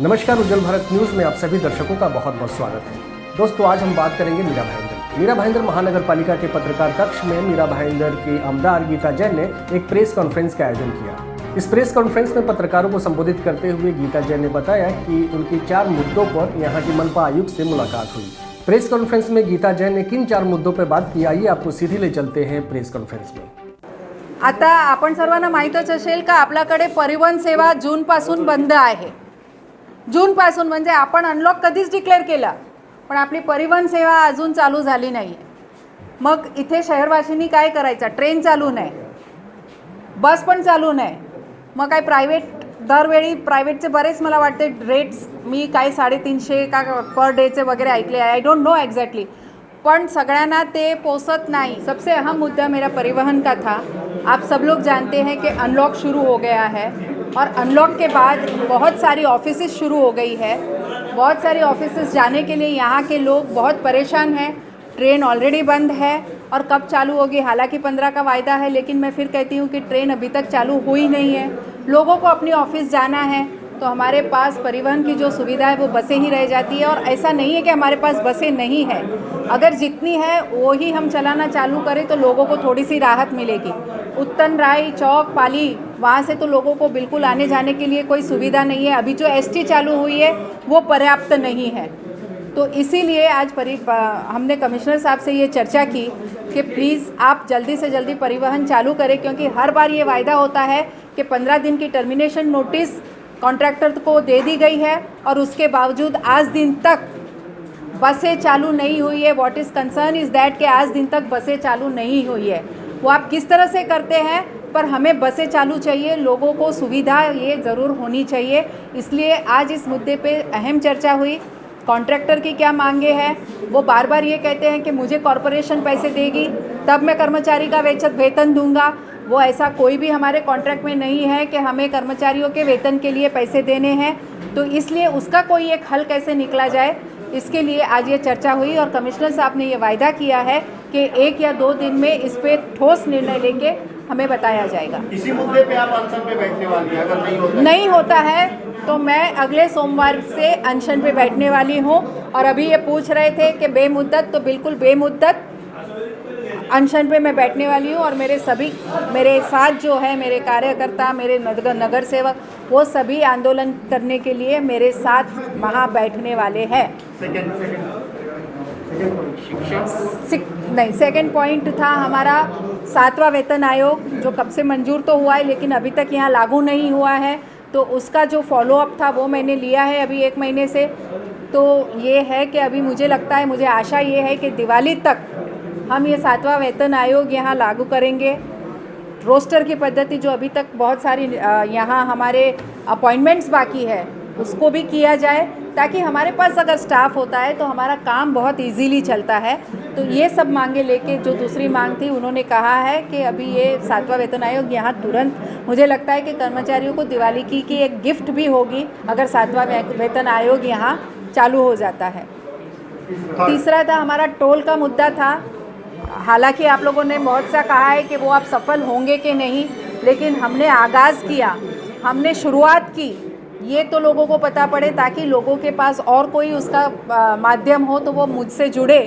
नमस्कार, उज्जवल भारत न्यूज़ में आप सभी दर्शकों का बहुत बहुत स्वागत है। दोस्तों, आज हम बात करेंगे मीरा भाईंदर। मीरा भाईंदर महानगर पालिका के पत्रकार कक्ष में मीरा भाईंदर की आमदार गीता जैन ने एक प्रेस कॉन्फ्रेंस का आयोजन किया। इस प्रेस कॉन्फ्रेंस में पत्रकारों को संबोधित करते हुए गीता जैन ने बताया कि उनकी 4 मुद्दों पर यहाँ की मनपा आयुक्त से मुलाकात हुई। प्रेस कॉन्फ्रेंस में गीता जैन ने किन 4 मुद्दों पर बात की, आइए आपको सीधी ले चलते हैं प्रेस कॉन्फ्रेंस में। आता आपण सर्वांना माहीतच असेल का आपल्याकडे परिवहन सेवा जूनपासून बंद आहे। जूनपासून म्हणजे आपण अनलॉक कधीच डिक्लेअर केला, पण आपली परिवहन सेवा अजून चालू झाली नाही। मग इथे शहरवासींनी काय करायचं? ट्रेन चालू नाही, बस पण चालू नाही, मग काय प्रायव्हेट दरवेळी प्रायव्हेटचे बरेच मला वाटते रेट्स मी काय 350 का पर डेचे वगैरे ऐकले, आई डोंट नो एक्झॅक्टली, पण सगळ्यांना ते पोसत नहीं। सबसे अहम मुद्दा मेरा परिवहन का था। आप सब लोग जानते हैं कि अनलॉक शुरू हो गया है और अनलॉक के बाद बहुत सारी ऑफिसेस शुरू हो गई है। बहुत सारी ऑफिसेस जाने के लिए यहाँ के लोग बहुत परेशान हैं। ट्रेन ऑलरेडी बंद है और कब चालू होगी, हालांकि 15 का वायदा है, लेकिन मैं फिर कहती हूँ कि ट्रेन अभी तक चालू हुई नहीं है। लोगों को अपनी ऑफिस जाना है तो हमारे पास परिवहन की जो सुविधा है वो बसें ही रह जाती है। और ऐसा नहीं है कि हमारे पास बसें नहीं है, अगर जितनी है वो ही हम चलाना चालू करें तो लोगों को थोड़ी सी राहत मिलेगी। उत्तन राय चौक पाली वहाँ से तो लोगों को बिल्कुल आने जाने के लिए कोई सुविधा नहीं है। अभी जो एसटी चालू हुई है वो पर्याप्त नहीं है। तो इसीलिए आज हमने कमिश्नर साहब से ये चर्चा की कि प्लीज़ आप जल्दी से जल्दी परिवहन चालू करें, क्योंकि हर बार ये वायदा होता है कि 15 दिन की टर्मिनेशन नोटिस कॉन्ट्रैक्टर को दे दी गई है और उसके बावजूद आज दिन तक बसें चालू नहीं हुई है। What is concern is that कि आज दिन तक बसें चालू नहीं हुई है। वो आप किस तरह से करते हैं, पर हमें बसें चालू चाहिए, लोगों को सुविधा ये ज़रूर होनी चाहिए। इसलिए आज इस मुद्दे पे अहम चर्चा हुई। कॉन्ट्रैक्टर की क्या मांगे हैं, वो बार बार ये कहते हैं कि मुझे कॉरपोरेशन पैसे देगी तब मैं कर्मचारी का वेतन दूंगा। वो ऐसा कोई भी हमारे कॉन्ट्रैक्ट में नहीं है कि हमें कर्मचारियों के वेतन के लिए पैसे देने हैं। तो इसलिए उसका कोई एक हल कैसे निकला जाए, इसके लिए आज ये चर्चा हुई और कमिश्नर साहब ने ये वायदा किया है कि 1 या 2 दिन में इस पे ठोस निर्णय लेके हमें बताया जाएगा। इसी मुद्दे पे आप अनशन पे बैठने वाली हैं? अगर नहीं होता है तो मैं अगले सोमवार से अनशन पे बैठने वाली हूँ। और अभी ये पूछ रहे थे कि बेमुद्दत, तो बिल्कुल बेमुद्दत अनशन पे मैं बैठने वाली हूँ। और मेरे साथ जो है मेरे कार्यकर्ता, मेरे नगर सेवक, वो सभी आंदोलन करने के लिए मेरे साथ वहाँ बैठने वाले हैं। सेकंड पॉइंट था हमारा 7वां वेतन आयोग, जो कब से मंजूर तो हुआ है लेकिन अभी तक यहाँ लागू नहीं हुआ है। तो उसका जो फॉलोअप था वो मैंने लिया है अभी 1 महीने से। तो ये है कि अभी मुझे लगता है, मुझे आशा ये है कि दिवाली तक हम ये 7वां वेतन आयोग यहाँ लागू करेंगे। रोस्टर की पद्धति जो अभी तक बहुत सारी यहाँ हमारे अपॉइंटमेंट्स बाकी है उसको भी किया जाए, ताकि हमारे पास अगर स्टाफ होता है तो हमारा काम बहुत इजीली चलता है। तो ये सब मांगे लेके, जो दूसरी मांग थी उन्होंने कहा है कि अभी ये 7वां वेतन आयोग यहाँ तुरंत, मुझे लगता है कि कर्मचारियों को दिवाली की एक गिफ्ट भी होगी अगर 7वां वेतन आयोग यहाँ चालू हो जाता है। तीसरा था हमारा टोल का मुद्दा था। हालांकि आप लोगों ने बहुत सा कहा है कि वो आप सफल होंगे कि नहीं, लेकिन हमने आगाज़ किया, हमने शुरुआत की, ये तो लोगों को पता पड़े ताकि लोगों के पास और कोई उसका माध्यम हो तो वो मुझसे जुड़े।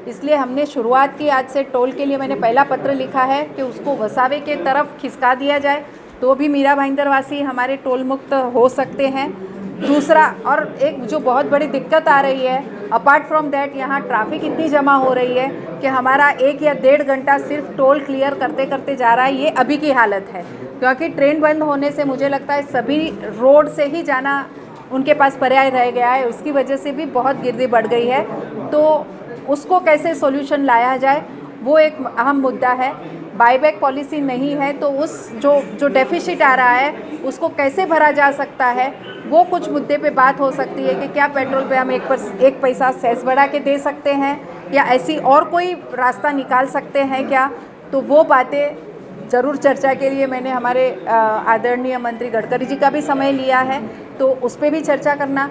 इसलिए हमने शुरुआत की। आज से टोल के लिए मैंने पहला पत्र लिखा है कि उसको वसावे के तरफ खिसका दिया जाए तो भी मीरा भाईंदर वासी हमारे टोल मुक्त हो सकते हैं। दूसरा, और एक जो बहुत बड़ी दिक्कत आ रही है, अपार्ट फ्रॉम दैट यहाँ ट्रैफिक इतनी जमा हो रही है कि हमारा 1 या 1.5 घंटा सिर्फ टोल क्लियर करते करते जा रहा है। ये अभी की हालत है, क्योंकि ट्रेन बंद होने से मुझे लगता है सभी रोड से ही जाना उनके पास पर्याय रह गया है। उसकी वजह से भी बहुत गिरदी बढ़ गई है। तो उसको कैसे सॉल्यूशन लाया जाए वो एक अहम मुद्दा है। बाईबैक पॉलिसी नहीं है तो उस जो डेफिसिट आ रहा है उसको कैसे भरा जा सकता है, वो कुछ मुद्दे पे बात हो सकती है कि क्या पेट्रोल पे हम 1 पैसा सेस बढ़ा के दे सकते हैं या ऐसी और कोई रास्ता निकाल सकते हैं क्या। तो वो बातें ज़रूर चर्चा के लिए मैंने हमारे आदरणीय मंत्री गडकरी जी का भी समय लिया है, तो उस पर भी चर्चा करना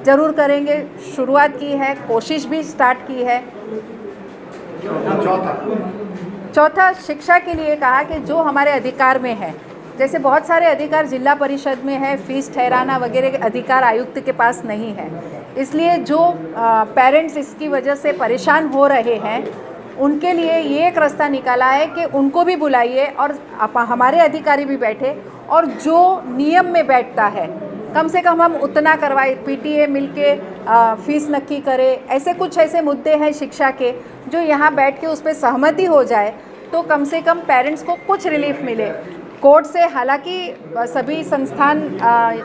ज़रूर करेंगे। शुरुआत की है, कोशिश भी स्टार्ट की है। चौथा शिक्षा के लिए कहा कि जो हमारे अधिकार में है जैसे बहुत सारे अधिकार जिला परिषद में है, फीस ठहराना वगैरह के अधिकार आयुक्त के पास नहीं है। इसलिए जो पेरेंट्स इसकी वजह से परेशान हो रहे हैं उनके लिए ये एक रास्ता निकाला है कि उनको भी बुलाइए और हमारे अधिकारी भी बैठे और जो नियम में बैठता है कम से कम हम उतना करवाए, पीटीए मिलके फीस नक्की करे, ऐसे कुछ ऐसे मुद्दे हैं शिक्षा के जो यहाँ बैठ के उस पर सहमति हो जाए तो कम से कम पेरेंट्स को कुछ रिलीफ मिले। कोर्ट से हालांकि सभी संस्थान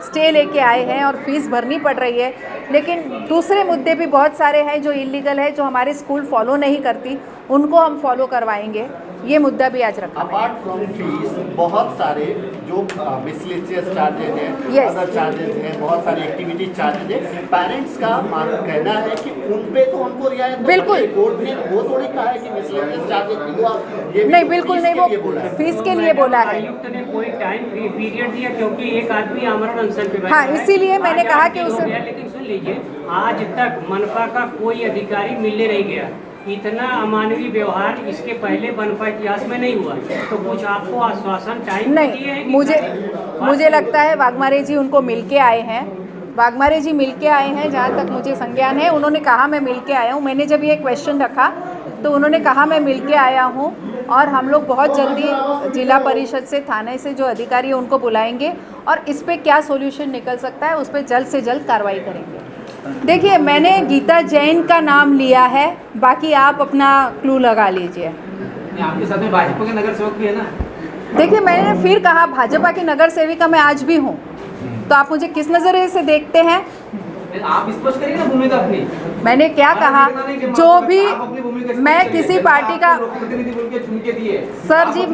स्टे लेके आए हैं और फीस भरनी पड़ रही है, लेकिन दूसरे मुद्दे भी बहुत सारे हैं जो इलीगल है, जो हमारे स्कूल फॉलो नहीं करती, उनको हम फॉलो करवाएंगे। ये मुद्दा भी आज रखा है। अपार्ट फ्रॉम फीस बहुत सारे जो मिसलेनियस चार्जेज हैं, Yes. अदर चार्जेज हैं, बहुत सारे एक्टिविटी चार्जेज हैं, पेरेंट्स का कहना है कि उन पे तो उनको रियायत तो बिल्कुल। कोर्ट ने वो थोड़ी कहा है कि मिसलेनियस चार्जेज भी दो आप, ये भी नहीं, तो बिल्कुल फीस नहीं, के वो लिए बोला है। फीस के लिए बोला है। आयुक्त ने कोई टाइम पीरियड दिया क्योंकि एक आदमी आमरण अनशन पे बैठा हाँ, है। इसीलिए मैंने आज कहा आप कि हो उसे- गया, लेकिन सुन लीजिए, आज तक मनपा का कोई अधिकारी मिलने नहीं गया। इतना अमानवीय व्यवहार इसके पहले मनपा इतिहास में नहीं हुआ। तो कुछ आपको आश्वासन टाइम दिए नहीं, हैं कि मुझे लगता है वाघमारे जी उनको मिल के आए हैं। वाघमारे जी मिल के आए हैं, जहाँ तक मुझे संज्ञान है। उन्होंने कहा मैं मिल के आया हूँ। मैंने जब ये क्वेश्चन रखा तो उन्होंने कहा मैं मिल के आया हूँ और हम लोग बहुत जल्दी जिला परिषद से, थाने से जो अधिकारी है उनको बुलाएंगे और इस पर क्या सोल्यूशन निकल सकता है उस पर जल्द से जल्द कार्रवाई करेंगे। देखिए, मैंने गीता जैन का नाम लिया है, बाकी आप अपना क्लू लगा लीजिए। आपके साथ में भाजपा के नगर सेवक भी है ना? देखिए, मैंने फिर कहा भाजपा की नगर सेविका मैं आज भी हूँ, तो आप मुझे किस नज़रिए से देखते हैं? आप स्पष्ट करिए ना भूमिका अपनी। मैंने क्या कहा, जो भी मैं किसी पार्टी का प्रतिनिधि बोल के चुन के दिए। सर जी,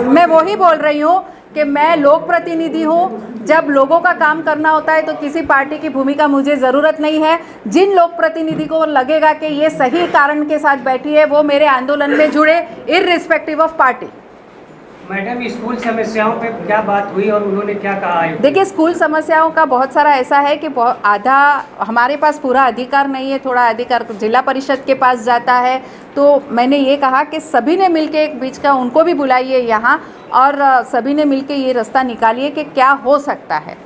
मैं वही बोल रही हूँ कि मैं लोक प्रतिनिधि हूँ। जब लोगों का काम करना होता है तो किसी पार्टी की भूमिका मुझे ज़रूरत नहीं है। जिन लोक प्रतिनिधि को लगेगा कि ये सही कारण के साथ बैठी है वो मेरे आंदोलन में जुड़े, irrespective of party. Madam school समस्याओं पे क्या बात हुई और उन्होंने क्या कहा आयुक्त? देखिए, स्कूल समस्याओं का बहुत सारा ऐसा है कि आधा हमारे पास पूरा अधिकार नहीं है, थोड़ा अधिकार जिला परिषद के पास जाता है। तो मैंने ये कहा कि सभी ने मिलके एक बीच का उनको भी बुलाइए यहाँ और सभी ने मिलके ये रास्ता निकालिए कि क्या हो सकता है।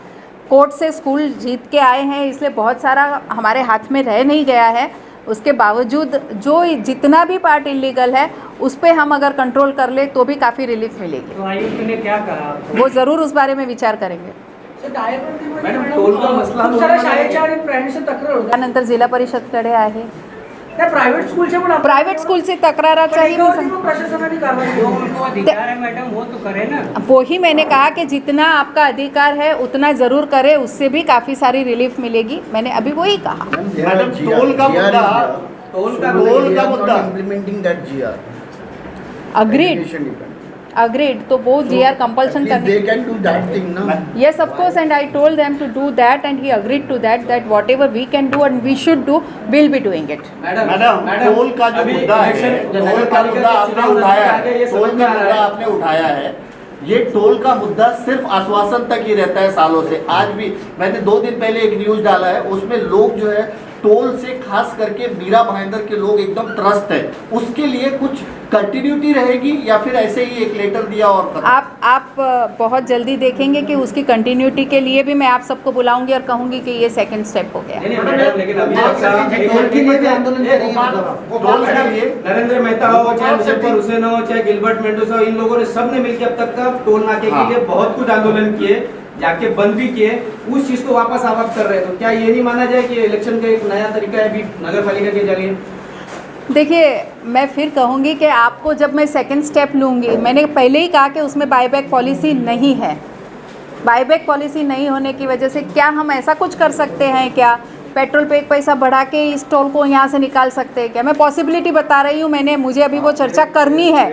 कोर्ट से स्कूल जीत के आए हैं, इसलिए बहुत सारा हमारे हाथ में रह नहीं गया है। उसके बावजूद जो जितना भी पार्ट इलीगल है उस पर हम अगर कंट्रोल कर ले तो भी काफ़ी रिलीफ मिलेगी। तो आयुक्त ने क्या कहा? वो ज़रूर उस बारे में विचार करेंगे। मॅडम टोल का मसला खूप साऱ्या शाळेच्या आणि प्रायव्हेटच्या तक्रार होत्या. त्यानंतर जिल्हा परिषदकडे आहे, त्या प्रायव्हेट स्कूलच्या पण प्रायव्हेट स्कूलची तक्राराचाही मी एकावरती सांग- पण प्रशासनाने कारवाई जो केली. उनको अधिकार है मैडम वो तो करे ना। वही मैंने कहा कि जितना आपका अधिकार है उतना ज़रूर करें, उससे भी काफ़ी सारी रिलीफ मिलेगी। मैंने अभी वही कहा। मैडम टोल का मुद्दा, टोल का मुद्दा implementing that GR. Agreed, Education depend. Agreed. तो वो जीआर कंपल्सन At least करने, they can do that thing, no? yes of course, and I told them to do that and he agreed to that whatever we can do and we should do, we'll be doing it. Madam toll का जो मुद्दा है, toll का मुद्दा आपने उठाया है, toll का मुद्दा आपने उठाया है। ये टोल का मुद्दा सिर्फ आश्वासन तक ही रहता है सालों से। आज भी मैंने 2 दिन पहले एक न्यूज डाला है, उसमें लोग जो है टोल से खास करके मीरा भाईंदर के लोग एकदम त्रस्त है। उसके लिए कुछ कंटिन्यूटी रहेगी या फिर ऐसे ही एक लेटर दिया और खत्म? आप बहुत जल्दी देखेंगे कि उसकी कंटिन्यूटी के लिए भी मैं आप सबको बुलाऊंगी और कहूंगी कि ये सेकंड स्टेप हो गया। नहीं, मैडम, लेकिन अभी टोल के लिए भी आंदोलन करेंगे मतलब। टोल के लिए नरेंद्र मेहता हो, चाहे मुजफ्फर हुसैन हो, चाहे गिलबर्ट मेंडोजा हो, इन लोगों ने सबने मिलकर अब तक का टोल नाके के लिए बहुत कुछ आंदोलन किए, जाके बंद भी किए, उस चीज को वापस आवाज कर रहे हैं। तो क्या ये नहीं माना जाए कि इलेक्शन का एक नया तरीका है अभी नगर पालिका के जरिए? देखिए, मैं फिर कहूँगी कि आपको जब मैं सेकंड स्टेप लूँगी, मैंने पहले ही कहा कि उसमें बाईबैक पॉलिसी नहीं है। बाईबैक पॉलिसी नहीं होने की वजह से क्या हम ऐसा कुछ कर सकते हैं क्या? पेट्रोल पे 1 पैसा बढ़ा के इस टोल को यहाँ से निकाल सकते हैं क्या? मैं पॉसिबिलिटी बता रही हूँ, मुझे अभी वो चर्चा करनी है।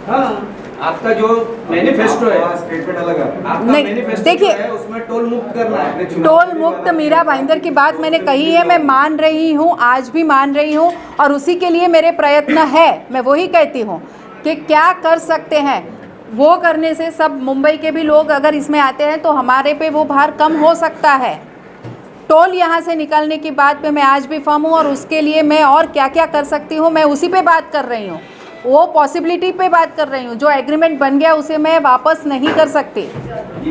हाँ, आपका जो मैनिफेस्टो है, आपका नहीं, मैनिफेस्टो देखिए, है, उसमें टोल मुक्त करना है। टोल मुक्त मीरा भाईंदर की बात मैंने कही है, मैं मान रही हूँ, आज भी मान रही हूँ और उसी के लिए मेरे प्रयत्न है। मैं वही कहती हूँ कि क्या कर सकते हैं, वो करने से सब मुंबई के भी लोग अगर इसमें आते हैं तो हमारे पे वो भार कम हो सकता है। टोल यहाँ से निकालने की बात पे मैं आज भी फर्म हूँ और उसके लिए मैं और क्या क्या कर सकती हूँ मैं उसी पे बात कर रही हूँ। वो पॉसिबिलिटी पे बात कर रही हूँ। जो एग्रीमेंट बन गया उसे मैं वापस नहीं कर सकती।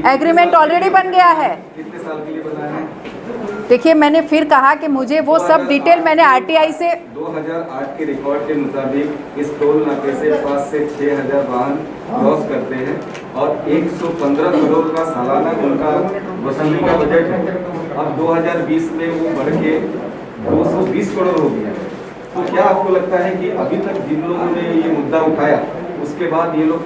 एग्रीमेंट ऑलरेडी बन गया है। कितने साल के लिए बना है? देखिए, मैंने फिर कहा कि मुझे वो सब डिटेल मैंने आरटीआई से 2008 के रिकॉर्ड के मुताबिक इस टोल नाके से 5 से 6,000 वाहन क्रॉस करते हैं और 115 करोड़ का सालाना उनका वसूली का बजट है। अब 2020 में वो बढ़ के 220 करोड़ हो गया। तो क्या आपको लगता है कि अभी तक जिन लोगों ने ये मुद्दा उठाया उसके बाद ये लोग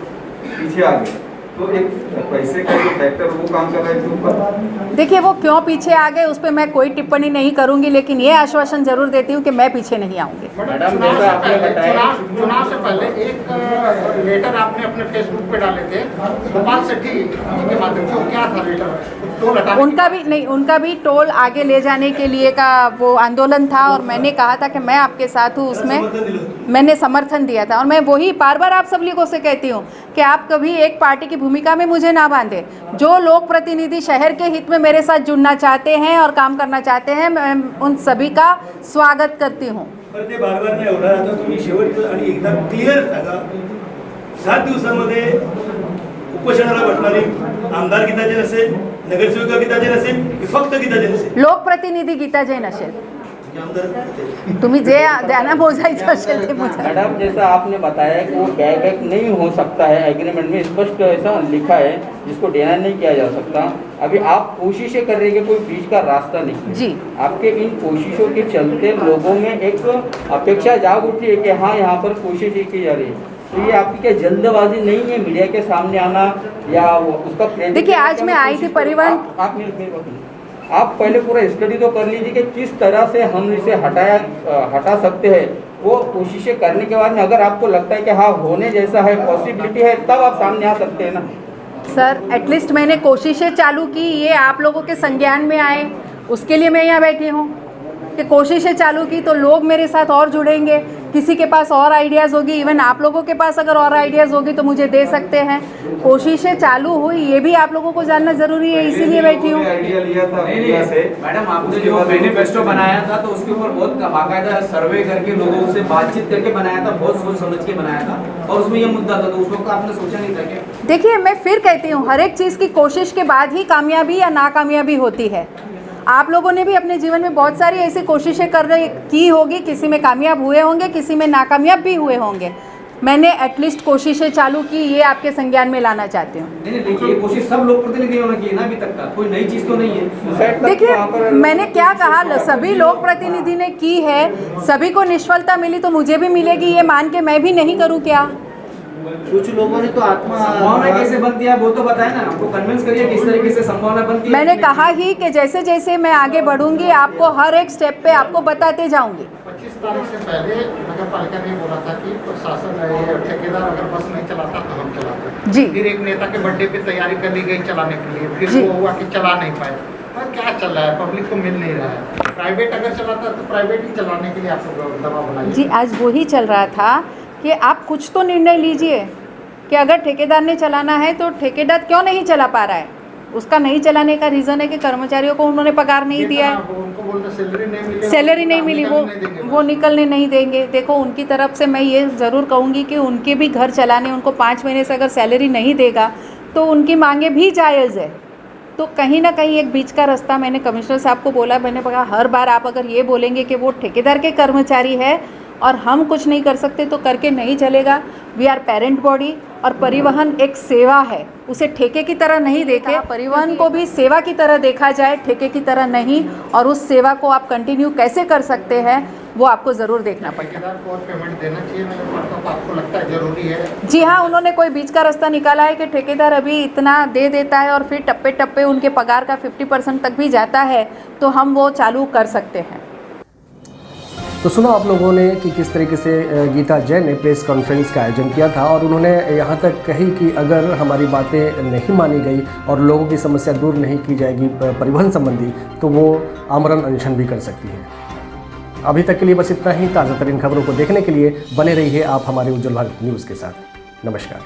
पीछे आ गए, तो एक पैसे का जो फैक्टर वो काम कर रहा है इसके ऊपर? देखिए, वो क्यों पीछे आ गए उस पर मैं कोई टिप्पणी नहीं करूंगी, लेकिन ये आश्वासन जरूर देती हूँ कि मैं पीछे नहीं आऊँगी। मैडम, जैसा आपने बताया, चुनाव से पहले एक लेटर आपने अपने फेसबुक पे डाले थे गोपाल सेठी जी के माध्यम से। क्या था लेटर? टोल हटाने उनका भी टोल आगे ले जाने के लिए का वो आंदोलन था और मैंने कहा था कि मैं आपके साथ हूँ। उसमें मैंने समर्थन दिया था और मैं वही बार बार आप सब लोगों से कहती हूँ कि आप कभी एक पार्टी की भूमिका में मुझे ना बांधे। जो लोक प्रतिनिधि शहर के हित में मेरे साथ जुड़ना चाहते हैं और काम करना चाहते हैं, मैं उन सभी का स्वागत करती हूँ। पण ते बार नाही होणार। आता तुम्ही शेवटचं आणि एकदा क्लिअर सांगा, 7 दिवसामध्ये उपोषणाला बसणारे आमदार गीताजैन असेल, नगरसेविका गीताजैन असेल की फक्त गीताजैन असेल? लोक प्रतिनिधी गीता जैन असेल। आमदार तुम्ही जे ध्यान मोजायचं असेल ते मोजा। मैडम, जैसा आपने बताया कि वो बैक नहीं हो सकता है, एग्रीमेंट में स्पष्ट ऐसा लिखा है जिसको डिनाई नहीं किया जा सकता। अभी आप कोशिशें कर रही है कि कोई बीच का रास्ता नहीं जी। आपके इन कोशिशों के चलते लोगों में एक अपेक्षा जाग उठी है कि हाँ, यहाँ पर कोशिश की जा रही है। तो ये आपकी क्या जल्दबाजी नहीं है मीडिया के सामने आना या उसका? देखिए, आज मैं आई थी परिवहन, आप पहले पूरा स्टडी तो कर लीजिए कि किस तरह से हम इसे हटा सकते हैं। वो कोशिशें करने के बाद में अगर आपको लगता है कि हाँ होने जैसा है, पॉसिबिलिटी है, तब आप सामने आ सकते हैं ना। सर, एटलीस्ट मैंने कोशिशें चालू की, ये आप लोगों के संज्ञान में आए, उसके लिए मैं यहाँ बैठी हूँ कि कोशिशें चालू की तो लोग मेरे साथ और जुड़ेंगे। किसी के पास और आइडियाज़ होगी, इवन आप लोगों के पास अगर और आइडियाज़ होगी तो मुझे दे सकते हैं। कोशिशें चालू हुई, ये भी आप लोगों को जानना ज़रूरी है, इसीलिए बैठी हूँ। आइडिया लिया था मीडिया से। मैडम, आपने जो मैनिफेस्टो बनाया था तो उसके ऊपर बहुत बाकायदा सर्वे करके लोगों से बातचीत करके बनाया था, बहुत सोच समझ के बनाया था और उसमें ये मुद्दा था, तो उस वक्त आपने सोचा नहीं था क्या? देखिए, मैं फिर कहती हूँ, हर एक चीज़ की कोशिश के बाद ही कामयाबी या नाकामयाबी होती है। आप लोगों ने भी अपने जीवन में बहुत सारी ऐसी कोशिशें की होगी, किसी में कामयाब हुए होंगे, किसी में नाकामयाब भी हुए होंगे। मैंने एटलीस्ट कोशिशें चालू की, ये आपके संज्ञान में लाना चाहती हूँ। नहीं, देखिए, ये कोशिश सब लोग प्रतिनिधियों ने की है ना अभी तक का, कोई नई चीज तो नहीं है। देखिए, मैंने क्या कहा, सभी लोक प्रतिनिधि ने की है, सभी को निष्फलता मिली तो मुझे भी मिलेगी, ये मान के मैं भी नहीं करूँ क्या? कुछ लोगों ने तो संभावना कैसे बनती है वो तो बताए ना, हमको कन्विंस करिए किस तरीके से संभावना बनती है। मैंने कहा ही कि जैसे जैसे मैं आगे बढ़ूंगी आपको हर एक स्टेप पे आपको बताते जाऊंगी। 25 तारीख से पहले नगर पालिका ने बोला था कि प्रशासन ठेकेदार अगर बस नहीं चलाता तो हम चलाते जी। फिर एक नेता के बर्थडे पे तैयारी कर ली गई चलाने के लिए, फिर जी। वो हुआ कि चला नहीं पाए। पर क्या चल रहा है, पब्लिक को मिल नहीं रहा है। प्राइवेट अगर चलाता तो प्राइवेट ही चलाने के लिए आपको दबाव बनाइए। जी, आज वही चल रहा था कि आप कुछ तो निर्णय लीजिए कि अगर ठेकेदार ने चलाना है तो ठेकेदार क्यों नहीं चला पा रहा है। उसका नहीं चलाने का रीज़न है कि कर्मचारियों को उन्होंने पगार नहीं दिया है, उनको बोलते सैलरी नहीं मिली, वो निकलने नहीं देंगे। देखो, उनकी तरफ से मैं ये ज़रूर कहूँगी कि उनके भी घर चलाने, उनको 5 महीने से अगर सैलरी नहीं देगा तो उनकी मांगे भी जायज़ है। तो कहीं ना कहीं एक बीच का रास्ता मैंने कमिश्नर साहब को बोला, मैंने कहा हर बार आप अगर ये बोलेंगे कि वो ठेकेदार के कर्मचारी है और हम कुछ नहीं कर सकते तो करके नहीं चलेगा। वी आर पेरेंट बॉडी और परिवहन एक सेवा है, उसे ठेके की तरह नहीं देखे, परिवहन को भी सेवा की तरह देखा जाए, ठेके की तरह नहीं। और उस सेवा को आप कंटिन्यू कैसे कर सकते हैं वो आपको ज़रूर देखना पड़ेगा। ठेकेदार को और पेमेंट देना चाहिए, मैंने पढ़ता तो आपको लगता है ज़रूरी है? जी हाँ, उन्होंने कोई बीच का रास्ता निकाला है कि ठेकेदार अभी इतना दे देता है और फिर टप्पे टप्पे उनके पगार का 50% तक भी जाता है, तो हम वो चालू कर सकते हैं। तो सुना आप लोगों ने कि किस तरीके से गीता जैन ने प्रेस कॉन्फ्रेंस का आयोजन किया था और उन्होंने यहाँ तक कही कि अगर हमारी बातें नहीं मानी गई और लोगों की समस्या दूर नहीं की जाएगी परिवहन संबंधी, तो वो आमरण अनशन भी कर सकती है। अभी तक के लिए बस इतना ही। ताज़ा तरीन खबरों को देखने के लिए बने रहिए आप हमारे उज्ज्वल भारत न्यूज़ के साथ। नमस्कार।